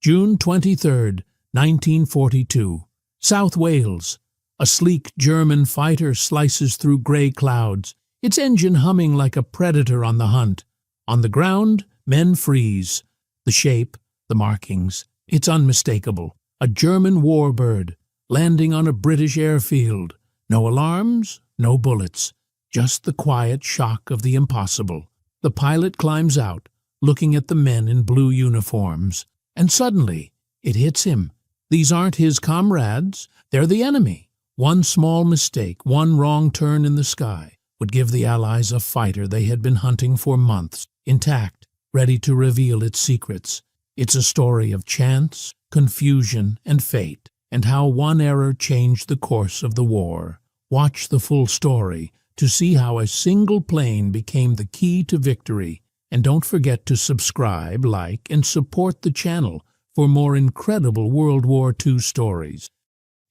June 23, 1942. South Wales. A sleek German fighter slices through grey clouds, its engine humming like a predator on the hunt. On the ground, men freeze. The shape, the markings, it's unmistakable. A German warbird, landing on a British airfield. No alarms, no bullets, just the quiet shock of the impossible. The pilot climbs out, looking at the men in blue uniforms. And suddenly, it hits him. These aren't his comrades, they're the enemy. One small mistake, one wrong turn in the sky, would give the Allies a fighter they had been hunting for months, intact, ready to reveal its secrets. It's a story of chance, confusion, and fate, and how one error changed the course of the war. Watch the full story to see how a single plane became the key to victory. And don't forget to subscribe, like, and support the channel for more incredible World War II stories.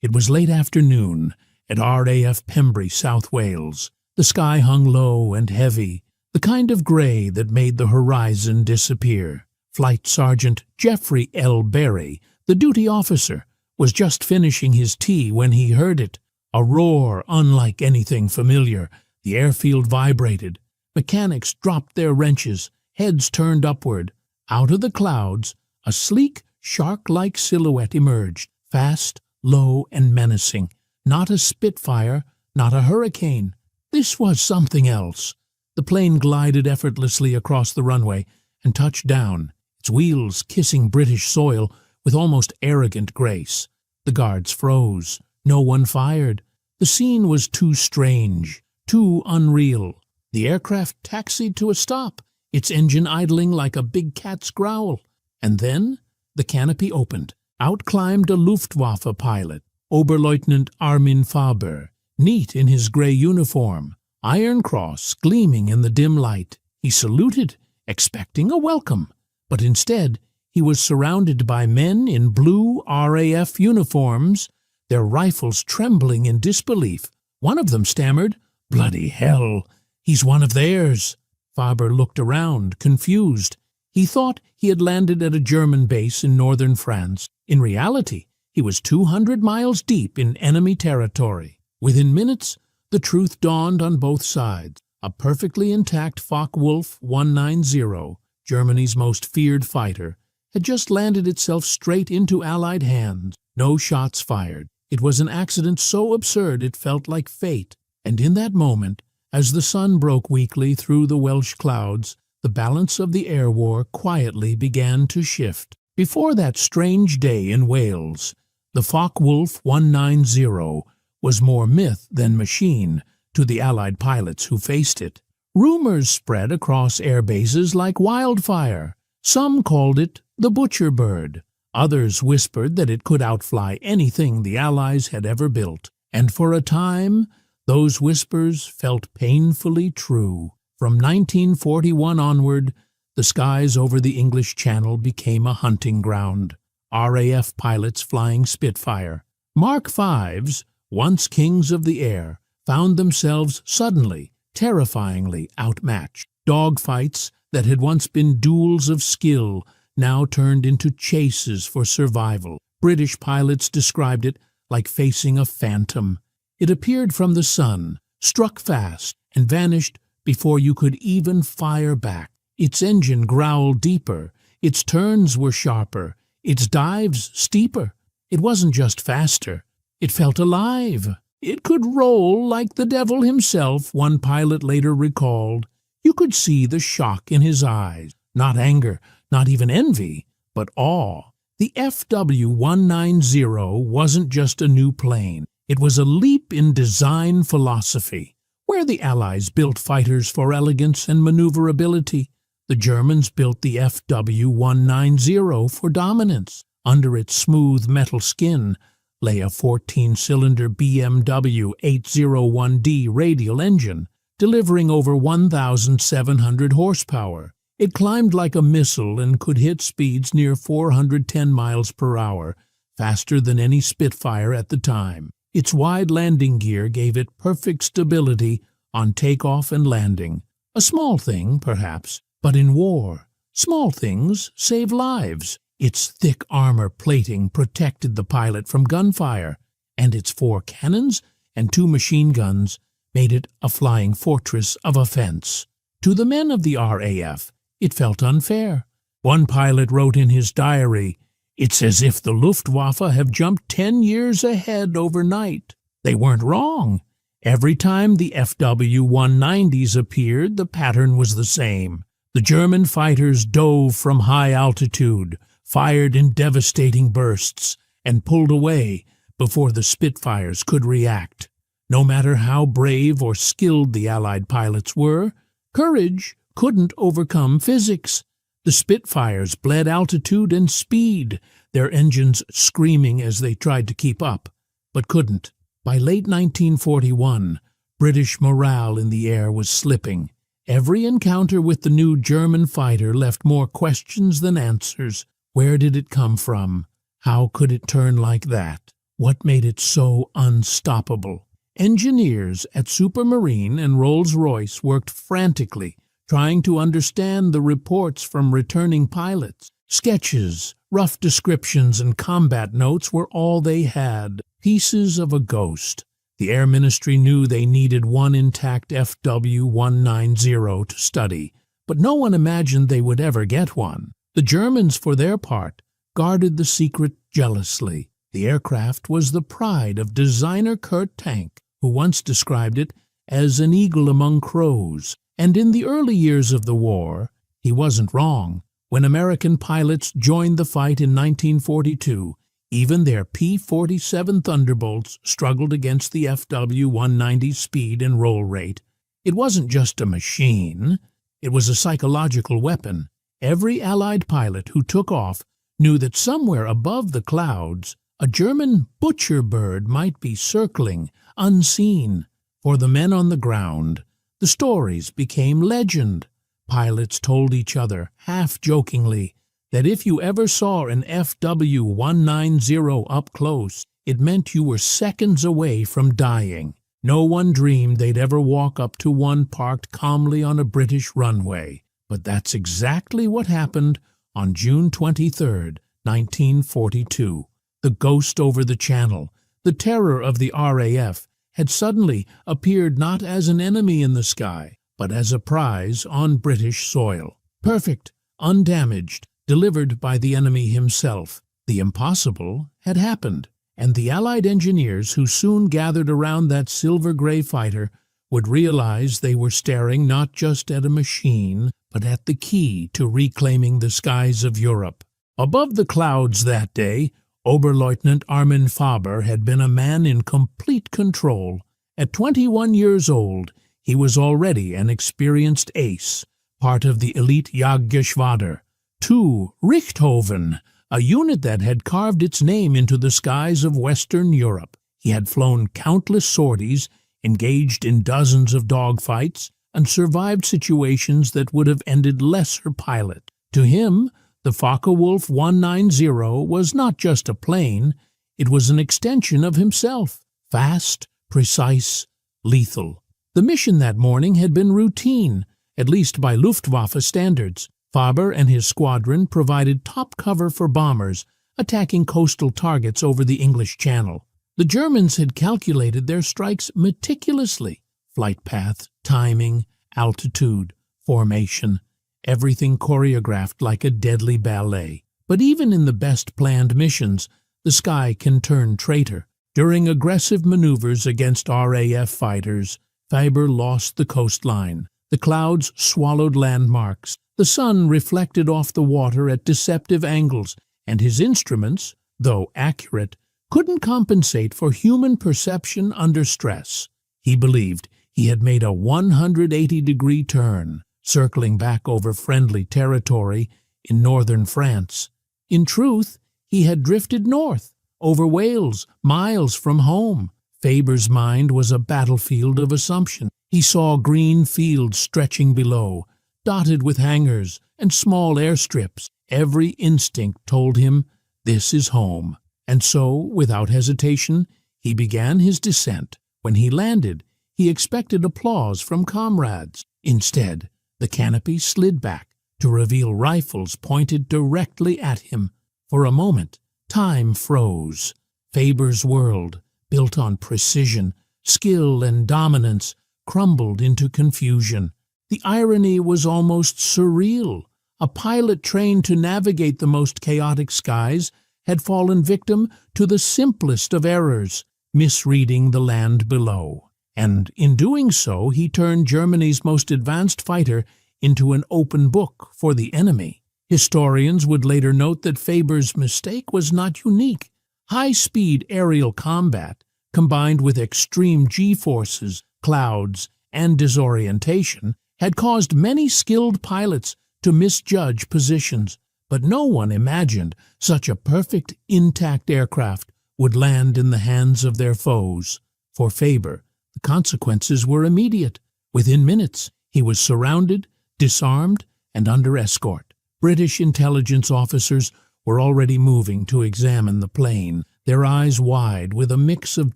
It was late afternoon at RAF Pembrey, South Wales. The sky hung low and heavy, the kind of grey that made the horizon disappear. Flight Sergeant Geoffrey L. Berry, the duty officer, was just finishing his tea when he heard it. A roar unlike anything familiar. The airfield vibrated. Mechanics dropped their wrenches, heads turned upward. Out of the clouds, a sleek, shark-like silhouette emerged, fast, low, and menacing. Not a Spitfire, not a Hurricane. This was something else. The plane glided effortlessly across the runway and touched down, its wheels kissing British soil with almost arrogant grace. The guards froze. No one fired. The scene was too strange, too unreal. The aircraft taxied to a stop, its engine idling like a big cat's growl. And then the canopy opened. Out climbed a Luftwaffe pilot, Oberleutnant Armin Faber, neat in his grey uniform, Iron Cross gleaming in the dim light. He saluted, expecting a welcome, but instead he was surrounded by men in blue RAF uniforms, their rifles trembling in disbelief. One of them stammered, "Bloody hell! He's one of theirs." Faber looked around, confused. He thought he had landed at a German base in northern France. In reality, he was 200 miles deep in enemy territory. Within minutes, the truth dawned on both sides. A perfectly intact Focke-Wulf 190, Germany's most feared fighter, had just landed itself straight into Allied hands. No shots fired. It was an accident so absurd it felt like fate. And in that moment, as the sun broke weakly through the Welsh clouds, the balance of the air war quietly began to shift. Before that strange day in Wales, the Focke-Wulf 190 was more myth than machine to the Allied pilots who faced it. Rumors spread across air bases like wildfire. Some called it the butcher bird. Others whispered that it could outfly anything the Allies had ever built. And for a time, those whispers felt painfully true. From 1941 onward, the skies over the English Channel became a hunting ground. RAF pilots flying Spitfire. Mark V's, once kings of the air, found themselves suddenly, terrifyingly outmatched. Dogfights that had once been duels of skill now turned into chases for survival. British pilots described it like facing a phantom. It appeared from the sun, struck fast, and vanished before you could even fire back. Its engine growled deeper, its turns were sharper, its dives steeper. It wasn't just faster, it felt alive. It could roll like the devil himself, one pilot later recalled. You could see the shock in his eyes, not anger, not even envy, but awe. The FW-190 wasn't just a new plane. It was a leap in design philosophy. Where the Allies built fighters for elegance and maneuverability, the Germans built the FW-190 for dominance. Under its smooth metal skin lay a 14-cylinder BMW 801D radial engine, delivering over 1,700 horsepower. It climbed like a missile and could hit speeds near 410 miles per hour, faster than any Spitfire at the time. Its wide landing gear gave it perfect stability on takeoff and landing. A small thing, perhaps, but in war, small things save lives. Its thick armor plating protected the pilot from gunfire, and its 4 cannons and 2 machine guns made it a flying fortress of offense. To the men of the RAF, it felt unfair. One pilot wrote in his diary, "It's as if the Luftwaffe have jumped 10 years ahead overnight." They weren't wrong. Every time the FW-190s appeared, the pattern was the same. The German fighters dove from high altitude, fired in devastating bursts, and pulled away before the Spitfires could react. No matter how brave or skilled the Allied pilots were, courage couldn't overcome physics. The Spitfires bled altitude and speed, their engines screaming as they tried to keep up, but couldn't. By late 1941, British morale in the air was slipping. Every encounter with the new German fighter left more questions than answers. Where did it come from? How could it turn like that? What made it so unstoppable? Engineers at Supermarine and Rolls-Royce worked frantically, trying to understand the reports from returning pilots. Sketches, rough descriptions, and combat notes were all they had, pieces of a ghost. The Air Ministry knew they needed one intact FW-190 to study, but no one imagined they would ever get one. The Germans, for their part, guarded the secret jealously. The aircraft was the pride of designer Kurt Tank, who once described it as an eagle among crows. And in the early years of the war, he wasn't wrong. When American pilots joined the fight in 1942, even their P-47 Thunderbolts struggled against the FW-190's speed and roll rate. It wasn't just a machine, it was a psychological weapon. Every Allied pilot who took off knew that somewhere above the clouds, a German butcher bird might be circling, unseen. For the men on the ground, the stories became legend. Pilots told each other, half-jokingly, that if you ever saw an FW-190 up close, it meant you were seconds away from dying. No one dreamed they'd ever walk up to one parked calmly on a British runway. But that's exactly what happened on June 23, 1942. The ghost over the channel, the terror of the RAF, had suddenly appeared not as an enemy in the sky, but as a prize on British soil. Perfect, undamaged, delivered by the enemy himself. The impossible had happened, and the Allied engineers who soon gathered around that silver-gray fighter would realize they were staring not just at a machine, but at the key to reclaiming the skies of Europe. Above the clouds that day, Oberleutnant Armin Faber had been a man in complete control. At 21 years old, he was already an experienced ace, part of the elite Jagdgeschwader. To Richthofen, a unit that had carved its name into the skies of Western Europe. He had flown countless sorties, engaged in dozens of dogfights, and survived situations that would have ended lesser pilots. To him, the Focke-Wulf 190 was not just a plane, it was an extension of himself. Fast, precise, lethal. The mission that morning had been routine, at least by Luftwaffe standards. Faber and his squadron provided top cover for bombers attacking coastal targets over the English Channel. The Germans had calculated their strikes meticulously. Flight path, timing, altitude, formation, everything choreographed like a deadly ballet. But even in the best-planned missions, the sky can turn traitor. During aggressive maneuvers against RAF fighters, Faber lost the coastline. The clouds swallowed landmarks. The sun reflected off the water at deceptive angles, and his instruments, though accurate, couldn't compensate for human perception under stress. He believed he had made a 180-degree turn, circling back over friendly territory in northern France. In truth, he had drifted north, over Wales, miles from home. Faber's mind was a battlefield of assumption. He saw green fields stretching below, dotted with hangars and small airstrips. Every instinct told him, this is home. And so, without hesitation, he began his descent. When he landed, he expected applause from comrades. Instead, the canopy slid back to reveal rifles pointed directly at him. For a moment, time froze. Faber's world, built on precision, skill, and dominance, crumbled into confusion. The irony was almost surreal. A pilot trained to navigate the most chaotic skies had fallen victim to the simplest of errors, misreading the land below. And in doing so, he turned Germany's most advanced fighter into an open book for the enemy. Historians would later note that Faber's mistake was not unique. High-speed aerial combat, combined with extreme G-forces, clouds, and disorientation, had caused many skilled pilots to misjudge positions, but no one imagined such a perfect, intact aircraft would land in the hands of their foes. For Faber, the consequences were immediate. Within minutes, he was surrounded, disarmed, and under escort. British intelligence officers were already moving to examine the plane, their eyes wide with a mix of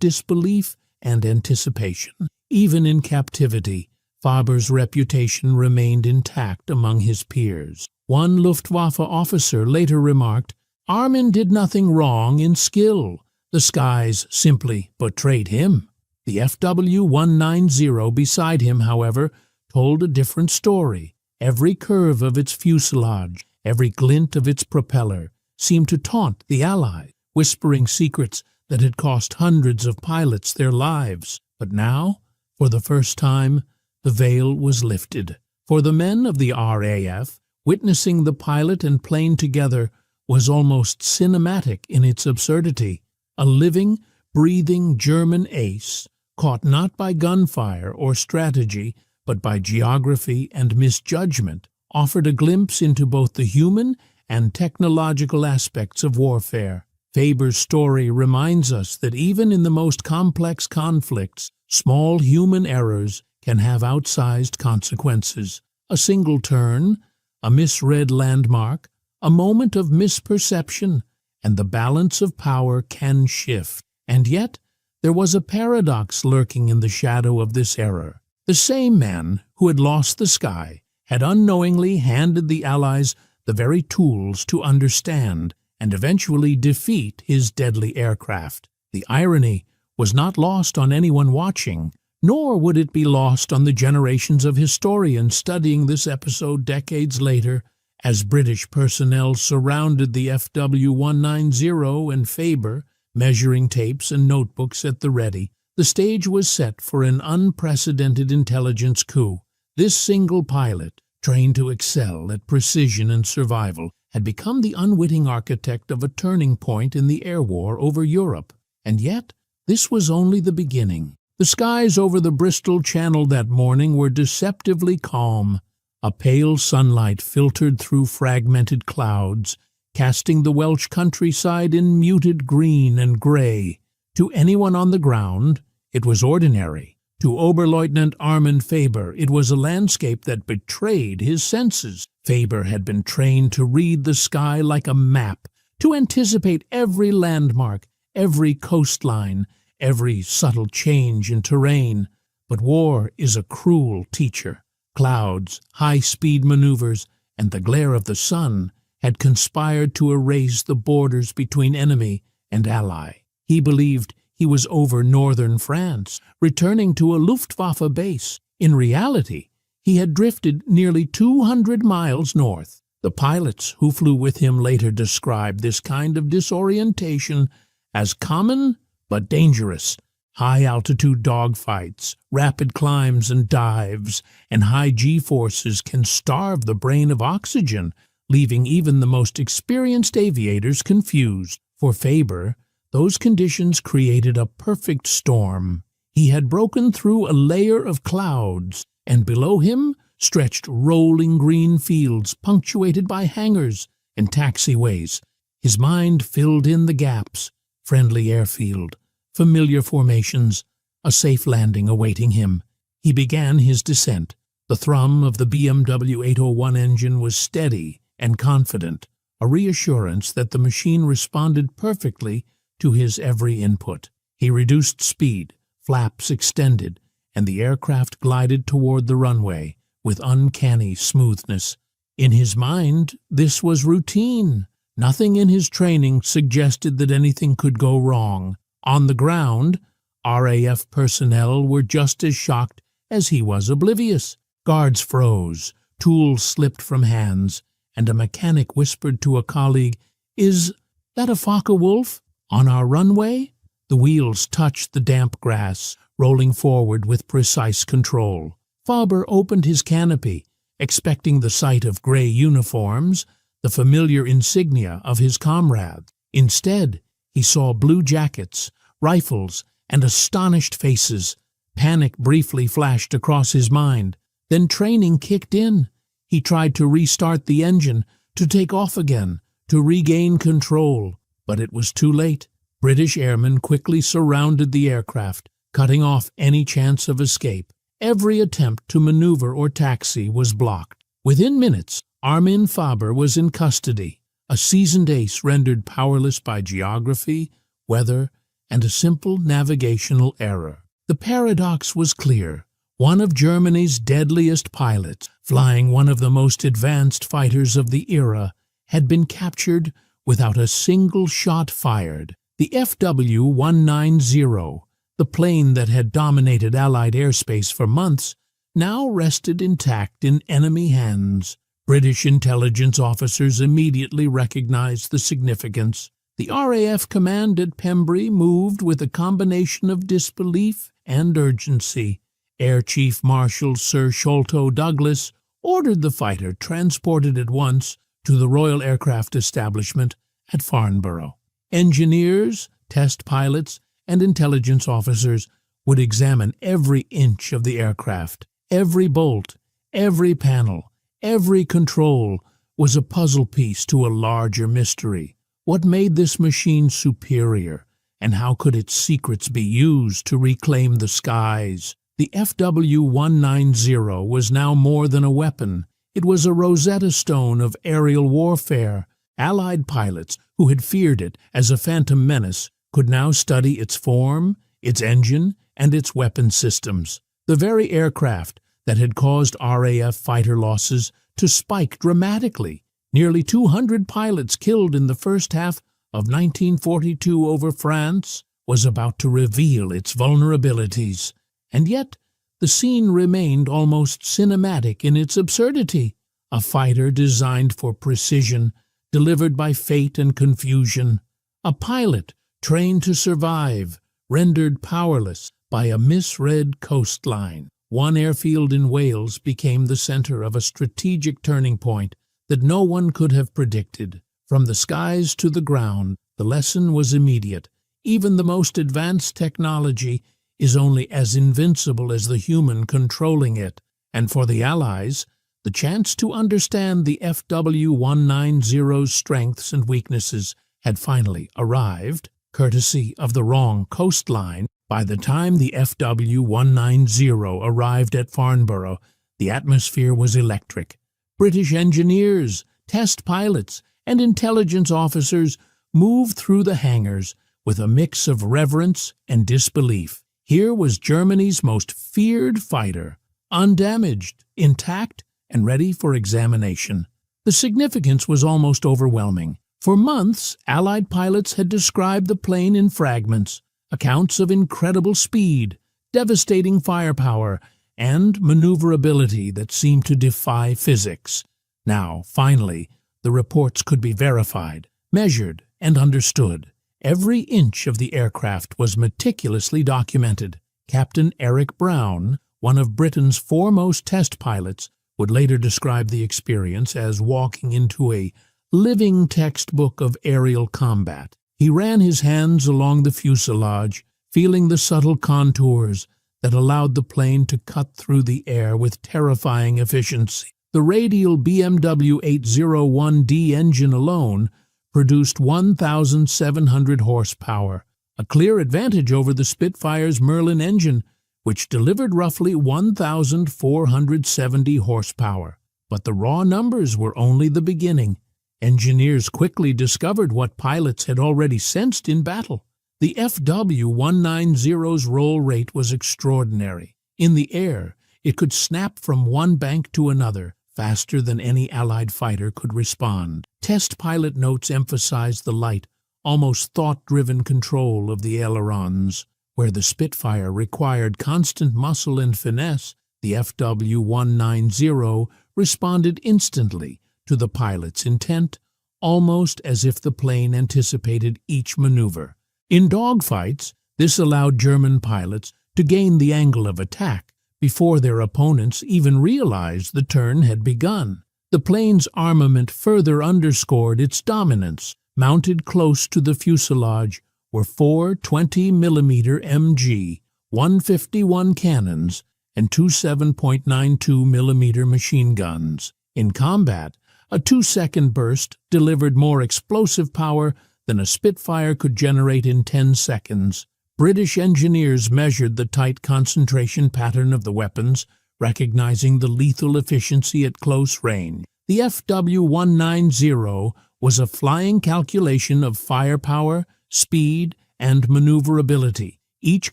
disbelief and anticipation. Even in captivity, Faber's reputation remained intact among his peers. One Luftwaffe officer later remarked, "Armin did nothing wrong in skill. The skies simply betrayed him." The FW-190 beside him, however, told a different story. Every curve of its fuselage, every glint of its propeller, seemed to taunt the Allies, whispering secrets that had cost hundreds of pilots their lives. But now, for the first time, the veil was lifted. For the men of the RAF, witnessing the pilot and plane together was almost cinematic in its absurdity. A living, breathing German ace, caught not by gunfire or strategy, but by geography and misjudgment, offered a glimpse into both the human and technological aspects of warfare. Faber's story reminds us that even in the most complex conflicts, small human errors can have outsized consequences. A single turn, a misread landmark, a moment of misperception, and the balance of power can shift. And yet, there was a paradox lurking in the shadow of this error. The same man who had lost the sky had unknowingly handed the Allies the very tools to understand and eventually defeat his deadly aircraft. The irony was not lost on anyone watching, nor would it be lost on the generations of historians studying this episode decades later. As British personnel surrounded the FW-190 and Faber, measuring tapes and notebooks at the ready, the stage was set for an unprecedented intelligence coup. This single pilot, trained to excel at precision and survival, had become the unwitting architect of a turning point in the air war over Europe. And yet, this was only the beginning. The skies over the Bristol Channel that morning were deceptively calm. A pale sunlight filtered through fragmented clouds, casting the Welsh countryside in muted green and grey. To anyone on the ground, it was ordinary. To Oberleutnant Armin Faber, it was a landscape that betrayed his senses. Faber had been trained to read the sky like a map, to anticipate every landmark, every coastline, every subtle change in terrain. But war is a cruel teacher. Clouds, high-speed maneuvers, and the glare of the sun had conspired to erase the borders between enemy and ally. He believed he was over northern France, returning to a Luftwaffe base. In reality, he had drifted nearly 200 miles north. The pilots who flew with him later described this kind of disorientation as common but dangerous. High-altitude dogfights, rapid climbs and dives, and high G-forces can starve the brain of oxygen, leaving even the most experienced aviators confused. For Faber, those conditions created a perfect storm. He had broken through a layer of clouds, and below him stretched rolling green fields punctuated by hangars and taxiways. His mind filled in the gaps: friendly airfield, familiar formations, a safe landing awaiting him. He began his descent. The thrum of the BMW 801 engine was steady and confident, a reassurance that the machine responded perfectly to his every input. He reduced speed, flaps extended, and the aircraft glided toward the runway with uncanny smoothness. In his mind, this was routine, Nothing in his training suggested that anything could go wrong. On the ground, RAF personnel were just as shocked as he was oblivious. Guards froze, tools slipped from hands, and a mechanic whispered to a colleague, "Is that a Focke-Wulf on our runway?" The wheels touched the damp grass, rolling forward with precise control. Faber opened his canopy, expecting the sight of gray uniforms, the familiar insignia of his comrades. Instead, he saw blue jackets, rifles, and astonished faces. Panic briefly flashed across his mind. Then training kicked in. He tried to restart the engine, to take off again, to regain control. But it was too late. British airmen quickly surrounded the aircraft, cutting off any chance of escape. Every attempt to maneuver or taxi was blocked. Within minutes, Armin Faber was in custody, a seasoned ace rendered powerless by geography, weather, and a simple navigational error. The paradox was clear. One of Germany's deadliest pilots, flying one of the most advanced fighters of the era, had been captured without a single shot fired. The FW-190, the plane that had dominated Allied airspace for months, now rested intact in enemy hands. British intelligence officers immediately recognized the significance. The RAF command at Pembrey moved with a combination of disbelief and urgency. Air Chief Marshal Sir Sholto Douglas ordered the fighter transported at once to the Royal Aircraft Establishment at Farnborough. Engineers, test pilots, and intelligence officers would examine every inch of the aircraft. Every bolt, every panel, every control was a puzzle piece to a larger mystery. What made this machine superior, and how could its secrets be used to reclaim the skies? The FW-190 was now more than a weapon. It was a Rosetta Stone of aerial warfare. Allied pilots, who had feared it as a phantom menace, could now study its form, its engine, and its weapon systems. The very aircraft that had caused RAF fighter losses to spike dramatically. Nearly 200 pilots killed in the first half of 1942 over France was about to reveal its vulnerabilities. And yet, the scene remained almost cinematic in its absurdity. A fighter designed for precision, delivered by fate and confusion. A pilot trained to survive, rendered powerless by a misread coastline. One airfield in Wales became the center of a strategic turning point that no one could have predicted. From the skies to the ground, the lesson was immediate. Even the most advanced technology is only as invincible as the human controlling it. And for the Allies, the chance to understand the FW-190's strengths and weaknesses had finally arrived. Courtesy of the wrong coastline, by the time the FW-190 arrived at Farnborough, the atmosphere was electric. British engineers, test pilots, and intelligence officers moved through the hangars with a mix of reverence and disbelief. Here was Germany's most feared fighter, undamaged, intact, and ready for examination. The significance was almost overwhelming. For months, Allied pilots had described the plane in fragments, accounts of incredible speed, devastating firepower, and maneuverability that seemed to defy physics. Now, finally, the reports could be verified, measured, and understood. Every inch of the aircraft was meticulously documented. Captain Eric Brown, one of Britain's foremost test pilots, would later describe the experience as walking into a living textbook of aerial combat. He ran his hands along the fuselage, feeling the subtle contours that allowed the plane to cut through the air with terrifying efficiency. The radial BMW 801D engine alone produced 1,700 horsepower, a clear advantage over the Spitfire's Merlin engine, which delivered roughly 1,470 horsepower. But the raw numbers were only the beginning. Engineers quickly discovered what pilots had already sensed in battle. The FW-190's roll rate was extraordinary. In the air, it could snap from one bank to another faster than any Allied fighter could respond. Test pilot notes emphasized the light, almost thought-driven control of the ailerons. Where the Spitfire required constant muscle and finesse, the FW-190 responded instantly to the pilot's intent, almost as if the plane anticipated each maneuver. In dogfights, this allowed German pilots to gain the angle of attack before their opponents even realized the turn had begun. The plane's armament further underscored its dominance. Mounted close to the fuselage were four 20mm MG 151 cannons and two 7.92mm machine guns. In combat, a 2-second burst delivered more explosive power than a Spitfire could generate in 10 seconds. British engineers measured the tight concentration pattern of the weapons, recognizing the lethal efficiency at close range. The FW-190 was a flying calculation of firepower, speed, and maneuverability, each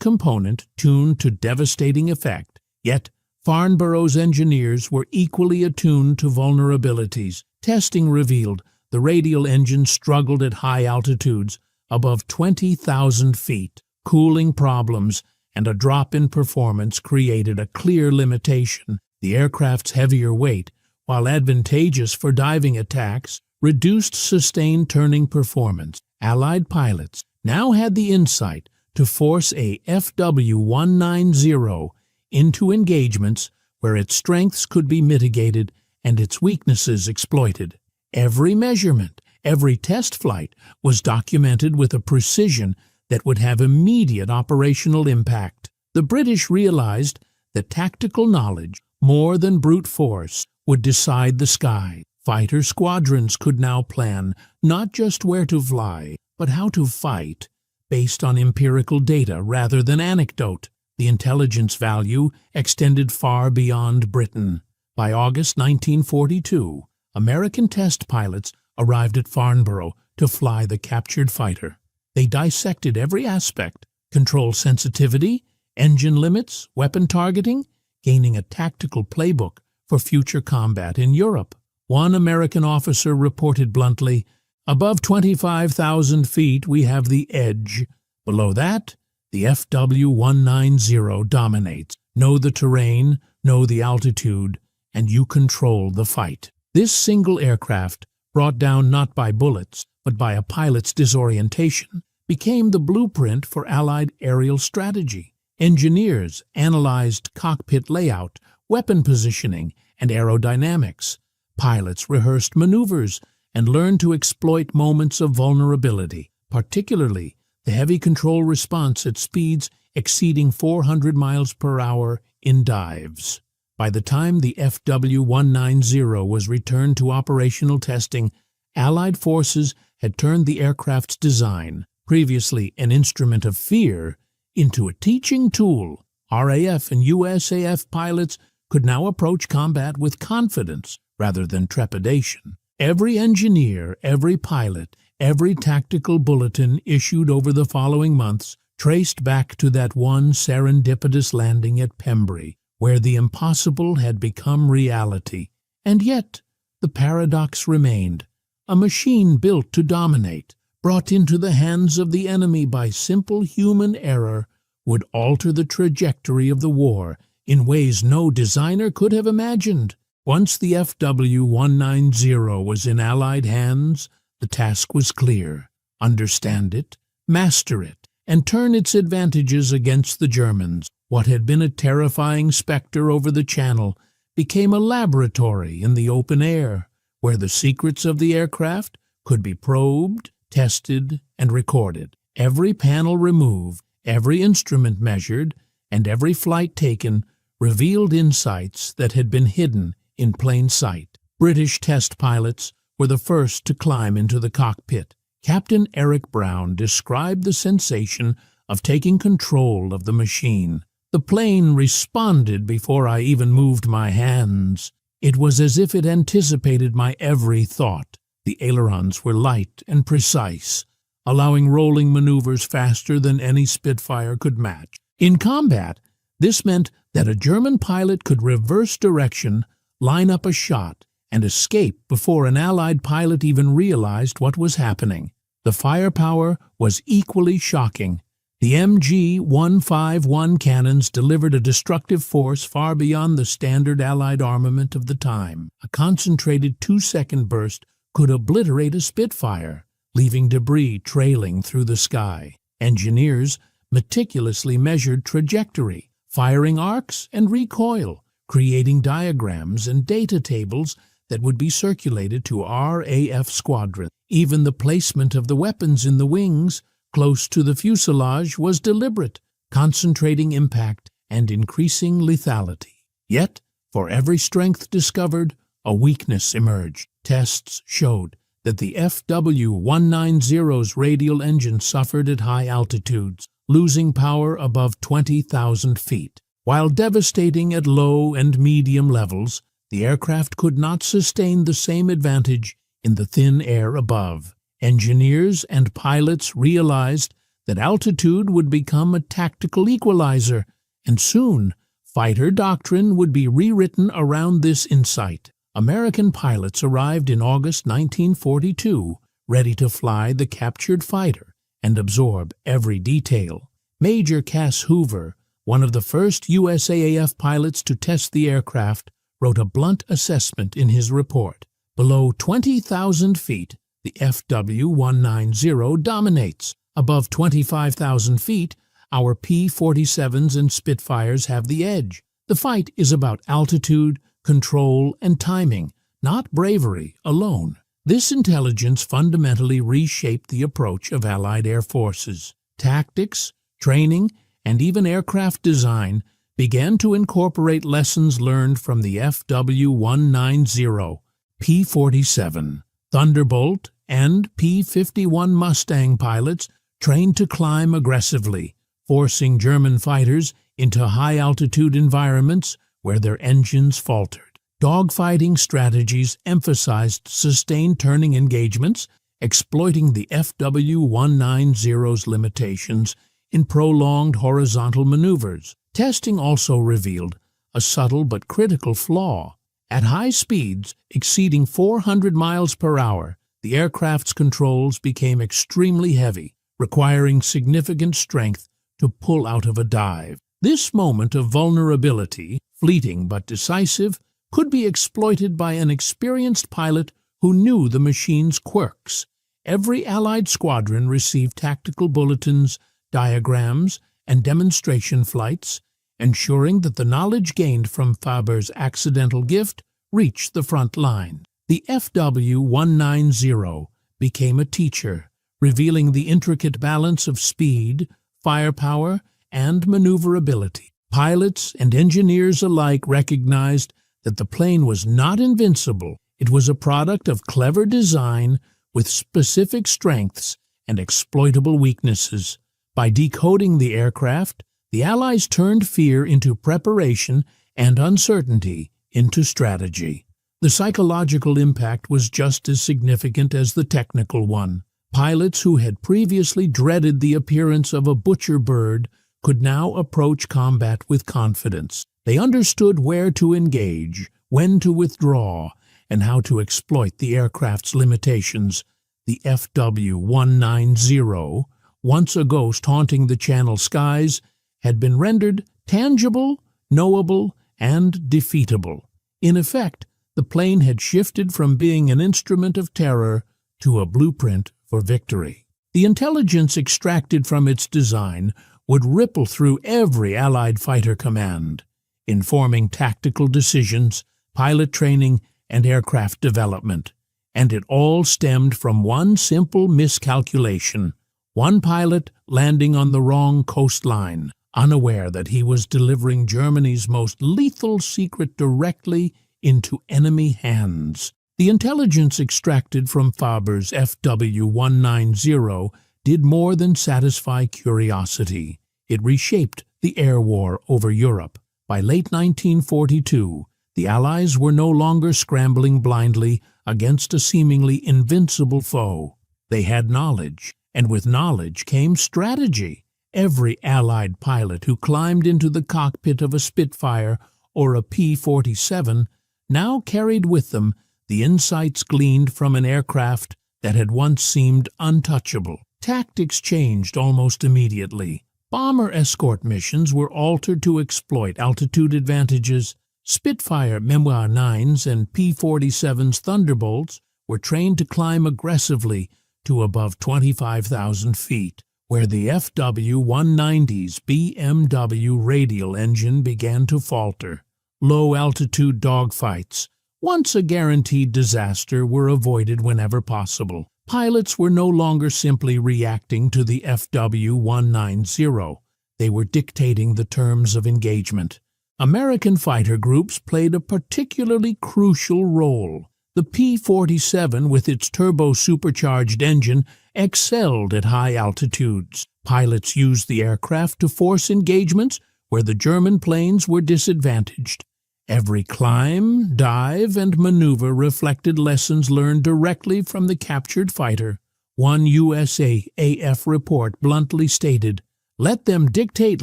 component tuned to devastating effect. Yet, Farnborough's engineers were equally attuned to vulnerabilities. Testing revealed the radial engine struggled at high altitudes above 20,000 feet. Cooling problems and a drop in performance created a clear limitation. The aircraft's heavier weight, while advantageous for diving attacks, reduced sustained turning performance. Allied pilots now had the insight to force a FW-190 into engagements where its strengths could be mitigated and its weaknesses exploited. Every measurement, every test flight was documented with a precision that would have immediate operational impact. The British realized that tactical knowledge, more than brute force, would decide the sky. Fighter squadrons could now plan not just where to fly, but how to fight, based on empirical data rather than anecdote. The intelligence value extended far beyond Britain. By August 1942, American test pilots arrived at Farnborough to fly the captured fighter. They dissected every aspect: control sensitivity, engine limits, weapon targeting, gaining a tactical playbook for future combat in Europe. One American officer reported bluntly, "Above 25,000 feet we have the edge. Below that, the FW-190 dominates. Know the terrain, know the altitude, and you control the fight." This single aircraft, brought down not by bullets, but by a pilot's disorientation, became the blueprint for Allied aerial strategy. Engineers analyzed cockpit layout, weapon positioning, and aerodynamics. Pilots rehearsed maneuvers and learned to exploit moments of vulnerability, particularly the heavy control response at speeds exceeding 400 miles per hour in dives. By the time the FW-190 was returned to operational testing, Allied forces had turned the aircraft's design, previously an instrument of fear, into a teaching tool. RAF and USAF pilots could now approach combat with confidence rather than trepidation. Every engineer, every pilot, every tactical bulletin issued over the following months traced back to that one serendipitous landing at Pembrey, where the impossible had become reality. And yet, the paradox remained. A machine built to dominate, brought into the hands of the enemy by simple human error, would alter the trajectory of the war in ways no designer could have imagined. Once the FW-190 was in Allied hands, the task was clear: understand it, master it, and turn its advantages against the Germans. What had been a terrifying specter over the Channel became a laboratory in the open air, where the secrets of the aircraft could be probed, tested, and recorded. Every panel removed, every instrument measured, and every flight taken revealed insights that had been hidden in plain sight. British test pilots were the first to climb into the cockpit. Captain Eric Brown described the sensation of taking control of the machine. "The plane responded before I even moved my hands. It was as if it anticipated my every thought. The ailerons were light and precise, allowing rolling maneuvers faster than any Spitfire could match." In combat, this meant that a German pilot could reverse direction, line up a shot, and escape before an Allied pilot even realized what was happening. The firepower was equally shocking. The MG-151 cannons delivered a destructive force far beyond the standard Allied armament of the time. A concentrated 2-second burst could obliterate a Spitfire, leaving debris trailing through the sky. Engineers meticulously measured trajectory, firing arcs and recoil, creating diagrams and data tables that would be circulated to RAF squadrons. Even the placement of the weapons in the wings, close to the fuselage, was deliberate, concentrating impact and increasing lethality. Yet, for every strength discovered, a weakness emerged. Tests showed that the FW-190's radial engine suffered at high altitudes, losing power above 20,000 feet. While devastating at low and medium levels, the aircraft could not sustain the same advantage in the thin air above. Engineers and pilots realized that altitude would become a tactical equalizer, and soon fighter doctrine would be rewritten around this insight. American pilots arrived in August 1942, ready to fly the captured fighter and absorb every detail. Major Cass Hoover, one of the first USAAF pilots to test the aircraft, wrote a blunt assessment in his report. Below 20,000 feet, the FW-190 dominates. Above 25,000 feet, our P-47s and Spitfires have the edge. The fight is about altitude, control, and timing, not bravery alone. This intelligence fundamentally reshaped the approach of Allied air forces. Tactics, training, and even aircraft design began to incorporate lessons learned from the FW-190, P-47, Thunderbolt, and P-51 Mustang pilots trained to climb aggressively, forcing German fighters into high-altitude environments where their engines faltered. Dogfighting strategies emphasized sustained turning engagements, exploiting the FW-190's limitations in prolonged horizontal maneuvers. Testing also revealed a subtle but critical flaw. At high speeds exceeding 400 miles per hour, the aircraft's controls became extremely heavy, requiring significant strength to pull out of a dive. This moment of vulnerability, fleeting but decisive, could be exploited by an experienced pilot who knew the machine's quirks. Every Allied squadron received tactical bulletins, diagrams, and demonstration flights, ensuring that the knowledge gained from Faber's accidental gift reached the front line. The FW-190 became a teacher, revealing the intricate balance of speed, firepower, and maneuverability. Pilots and engineers alike recognized that the plane was not invincible. It was a product of clever design with specific strengths and exploitable weaknesses. By decoding the aircraft, the Allies turned fear into preparation and uncertainty into strategy. The psychological impact was just as significant as the technical one. Pilots who had previously dreaded the appearance of a butcher bird could now approach combat with confidence. They understood where to engage, when to withdraw, and how to exploit the aircraft's limitations. The FW-190, once a ghost haunting the Channel skies, had been rendered tangible, knowable, and defeatable. In effect, the plane had shifted from being an instrument of terror to a blueprint for victory. The intelligence extracted from its design would ripple through every Allied fighter command, informing tactical decisions, pilot training, and aircraft development. And it all stemmed from one simple miscalculation. One pilot landing on the wrong coastline, unaware that he was delivering Germany's most lethal secret directly into enemy hands. The intelligence extracted from Faber's FW-190 did more than satisfy curiosity. It reshaped the air war over Europe. By late 1942, the Allies were no longer scrambling blindly against a seemingly invincible foe. They had knowledge, and with knowledge came strategy. Every Allied pilot who climbed into the cockpit of a Spitfire or a P-47 now carried with them the insights gleaned from an aircraft that had once seemed untouchable. Tactics changed almost immediately. Bomber escort missions were altered to exploit altitude advantages. Spitfire Memoir 9s and P-47's Thunderbolts were trained to climb aggressively to above 25,000 feet, where the FW-190's BMW radial engine began to falter. Low-altitude dogfights, once a guaranteed disaster, were avoided whenever possible. Pilots were no longer simply reacting to the FW-190. They were dictating the terms of engagement. American fighter groups played a particularly crucial role. The P-47, with its turbo-supercharged engine, excelled at high altitudes. Pilots used the aircraft to force engagements where the German planes were disadvantaged. Every climb, dive, and maneuver reflected lessons learned directly from the captured fighter. One USAAF report bluntly stated, "Let them dictate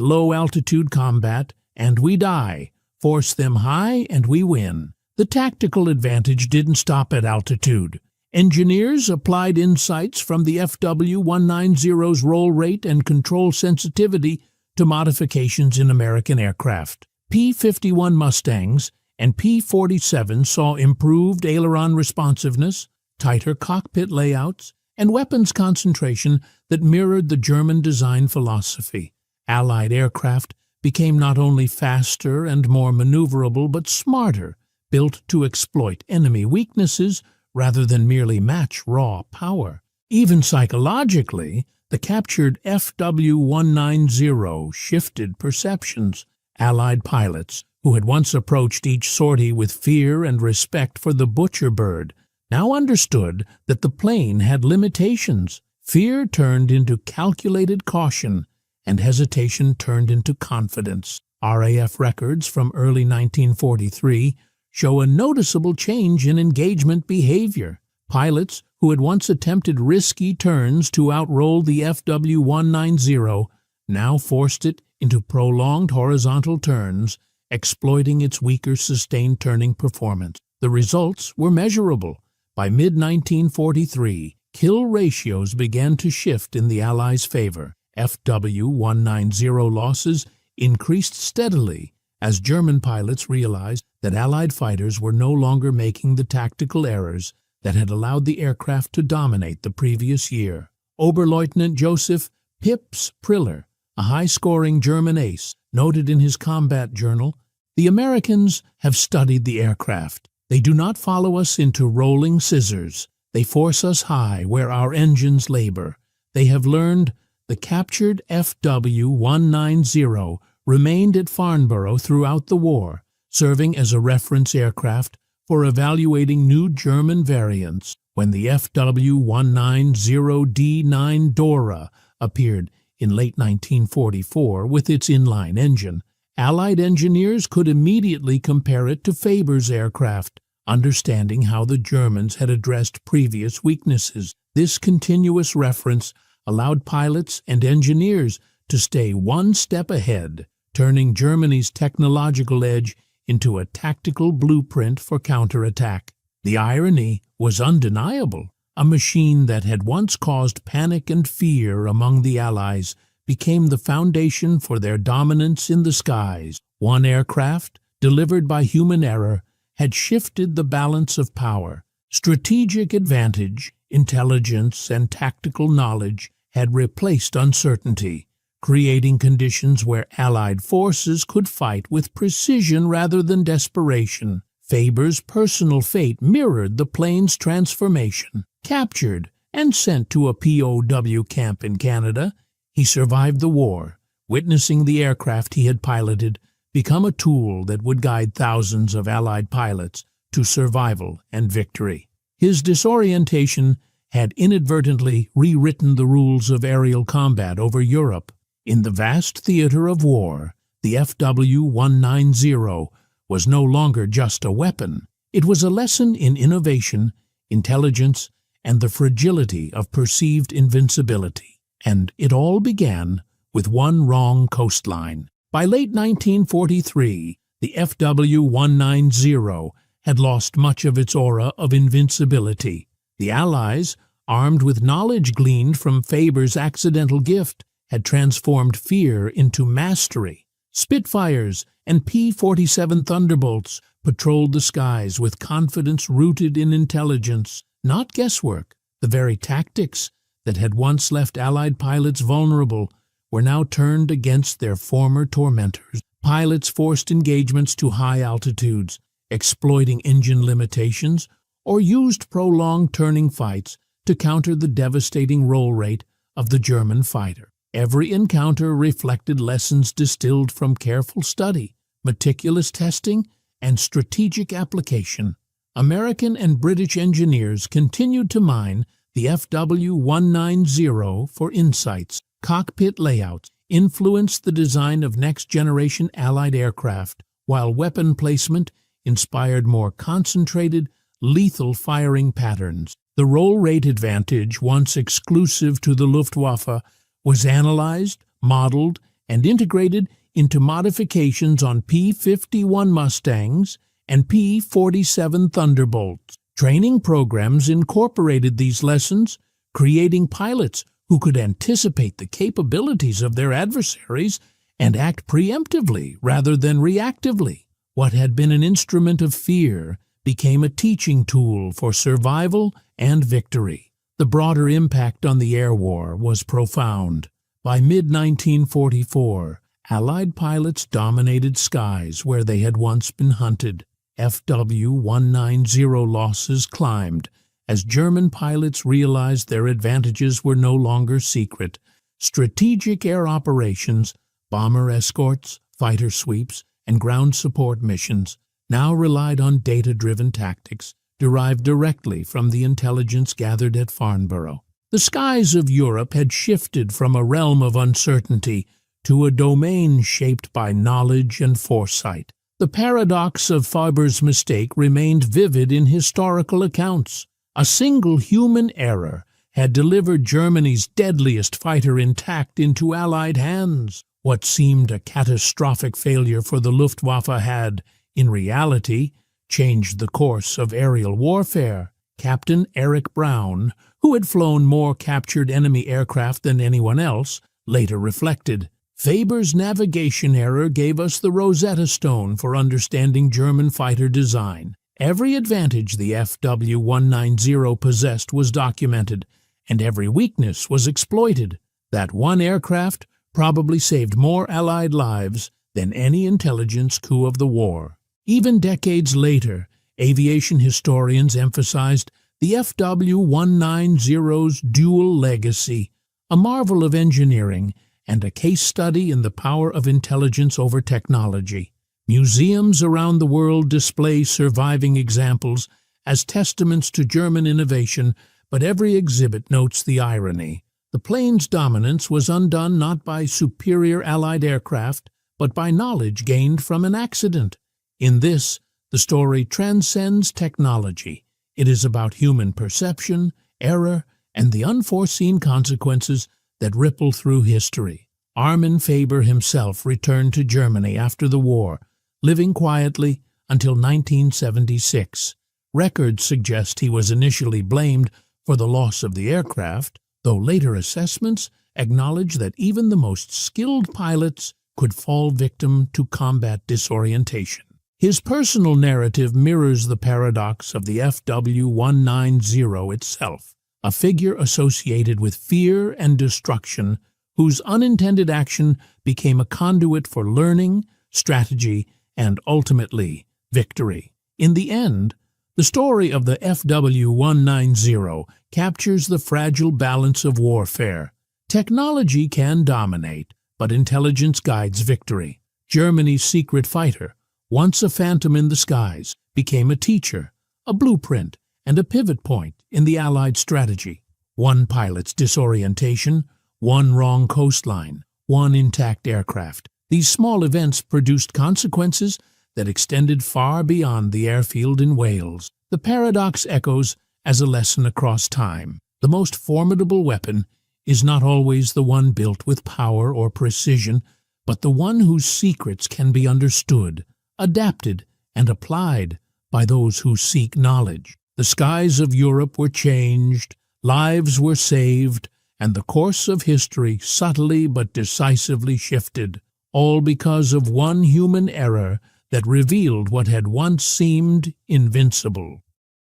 low-altitude combat, and we die. Force them high, and we win." The tactical advantage didn't stop at altitude. Engineers applied insights from the FW-190's roll rate and control sensitivity to modifications in American aircraft. P-51 Mustangs and P-47 saw improved aileron responsiveness, tighter cockpit layouts, and weapons concentration that mirrored the German design philosophy. Allied aircraft became not only faster and more maneuverable but smarter, built to exploit enemy weaknesses rather than merely match raw power. Even psychologically, the captured FW-190 shifted perceptions. Allied pilots, who had once approached each sortie with fear and respect for the butcher bird, now understood that the plane had limitations. Fear turned into calculated caution, and hesitation turned into confidence. RAF records from early 1943 show a noticeable change in engagement behavior. Pilots who had once attempted risky turns to outroll the FW-190 now forced it into prolonged horizontal turns, exploiting its weaker sustained turning performance. The results were measurable. By mid-1943, kill ratios began to shift in the Allies' favor. FW-190 losses increased steadily as German pilots realized that Allied fighters were no longer making the tactical errors that had allowed the aircraft to dominate the previous year. Oberleutnant Joseph "Pips" Priller, a high-scoring German ace, noted in his combat journal, "The Americans have studied the aircraft. They do not follow us into rolling scissors. They force us high where our engines labor. They have learned the captured FW-190 remained at Farnborough throughout the war, serving as a reference aircraft for evaluating new German variants. When the FW-190D9 Dora appeared in late 1944 with its inline engine, Allied engineers could immediately compare it to Faber's aircraft, understanding how the Germans had addressed previous weaknesses. This continuous reference allowed pilots and engineers to stay one step ahead, turning Germany's technological edge into a tactical blueprint for counterattack. The irony was undeniable. A machine that had once caused panic and fear among the Allies became the foundation for their dominance in the skies. One aircraft, delivered by human error, had shifted the balance of power. Strategic advantage, intelligence, and tactical knowledge had replaced uncertainty, creating conditions where Allied forces could fight with precision rather than desperation. Faber's personal fate mirrored the plane's transformation. Captured and sent to a POW camp in Canada, he survived the war, witnessing the aircraft he had piloted become a tool that would guide thousands of Allied pilots to survival and victory. His disorientation had inadvertently rewritten the rules of aerial combat over Europe. In the vast theater of war, the FW-190 was no longer just a weapon. It was a lesson in innovation, intelligence, and the fragility of perceived invincibility. And it all began with one wrong coastline. By late 1943, the FW-190 had lost much of its aura of invincibility. The Allies, armed with knowledge gleaned from Faber's accidental gift, had transformed fear into mastery. Spitfires and P-47 Thunderbolts patrolled the skies with confidence rooted in intelligence, not guesswork. The very tactics that had once left Allied pilots vulnerable were now turned against their former tormentors. Pilots forced engagements to high altitudes, exploiting engine limitations, or used prolonged turning fights to counter the devastating roll rate of the German fighter. Every encounter reflected lessons distilled from careful study, meticulous testing, and strategic application. American and British engineers continued to mine the FW-190 for insights. Cockpit layouts influenced the design of next-generation Allied aircraft, while weapon placement inspired more concentrated, lethal firing patterns. The roll rate advantage, once exclusive to the Luftwaffe, was analyzed, modeled, and integrated into modifications on P-51 Mustangs and P-47 Thunderbolts. Training programs incorporated these lessons, creating pilots who could anticipate the capabilities of their adversaries and act preemptively rather than reactively. What had been an instrument of fear became a teaching tool for survival and victory. The broader impact on the air war was profound. By mid-1944, Allied pilots dominated skies where they had once been hunted. FW-190 losses climbed as German pilots realized their advantages were no longer secret. Strategic air operations, bomber escorts, fighter sweeps, and ground support missions now relied on data-driven tactics derived directly from the intelligence gathered at Farnborough. The skies of Europe had shifted from a realm of uncertainty to a domain shaped by knowledge and foresight. The paradox of Faber's mistake remained vivid in historical accounts. A single human error had delivered Germany's deadliest fighter intact into Allied hands. What seemed a catastrophic failure for the Luftwaffe had, in reality, changed the course of aerial warfare. Captain Eric Brown, who had flown more captured enemy aircraft than anyone else, later reflected, "Faber's navigation error gave us the Rosetta Stone for understanding German fighter design. Every advantage the FW-190 possessed was documented, and every weakness was exploited. That one aircraft probably saved more Allied lives than any intelligence coup of the war." Even decades later, aviation historians emphasized the FW-190's dual legacy, a marvel of engineering and a case study in the power of intelligence over technology. Museums around the world display surviving examples as testaments to German innovation, but every exhibit notes the irony. The plane's dominance was undone not by superior Allied aircraft, but by knowledge gained from an accident. In this, the story transcends technology. It is about human perception, error, and the unforeseen consequences that ripple through history. Armin Faber himself returned to Germany after the war, living quietly until 1976. Records suggest he was initially blamed for the loss of the aircraft, though later assessments acknowledge that even the most skilled pilots could fall victim to combat disorientation. His personal narrative mirrors the paradox of the FW-190 itself, a figure associated with fear and destruction whose unintended action became a conduit for learning, strategy, and ultimately victory. In the end, the story of the FW-190 captures the fragile balance of warfare. Technology can dominate, but intelligence guides victory. Germany's secret fighter, once a phantom in the skies, became a teacher, a blueprint, and a pivot point in the Allied strategy. One pilot's disorientation, one wrong coastline, one intact aircraft. These small events produced consequences that extended far beyond the airfield in Wales. The paradox echoes as a lesson across time. The most formidable weapon is not always the one built with power or precision, but the one whose secrets can be understood, adapted, and applied by those who seek knowledge. The skies of Europe were changed, lives were saved, and the course of history subtly but decisively shifted, all because of one human error that revealed what had once seemed invincible.